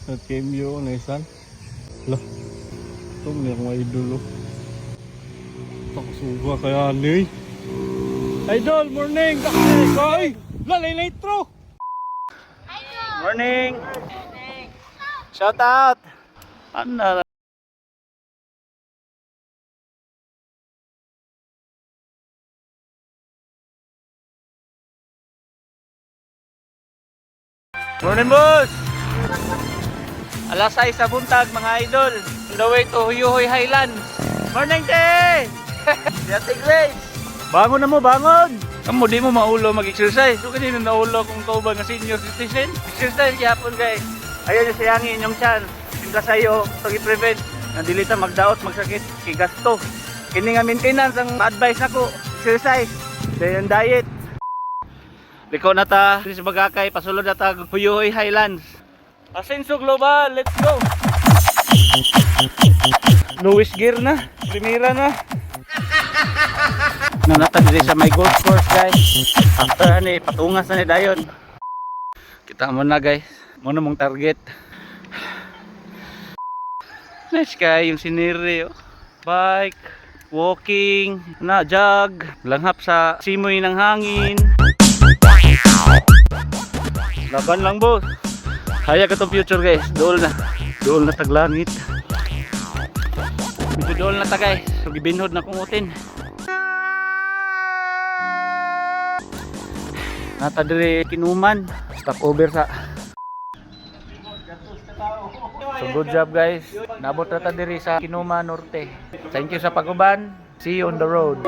At KMU na isan. Lah. Itong niya mga idol. Taksuga kaya ni. Idol, morning! Koy! Lalay nitro! Morning! Shout out! Ano? Morning, boss! Alas 6 sa buntag, mga idol. On the way to Huyuhoy Highlands. Morning, te! Yating race! Bangon na mo, bangon! Kamu di mo maulo mag-exercise. So kanina naulo kung kauban nga senior citizen. Exercise yapon guys. Ayaw nyo sayangin inyong chance. Simple sa'yo, ito i-prevent. Nandili ta magdaot, magsakit, kigasto. Kini nga maintenance ang advice ako. Exercise, then diet. Liko na ta, sa Bagakay, pasulod na ta Huyuhoy Highlands. Asenso Global, let's go! Lewis gear na, primera na. Nanatag din sa may golf course guys. After ani, patungas na ni dayon. Kita mo na guys, muna mong target. Nice guy yung siniri oh. Bike, walking, na jog, langhap sa simoy ng hangin. Laban lang boss. Hayag itong future guys. Dool na taglangit. Medyo dool na ta guys. So gibinhod na kumutin. Nata dire Kinuman. Stop over sa. So good job guys. Nabot na ta dire sa Kinuman Norte. Thank you sa paguban. See you on the road.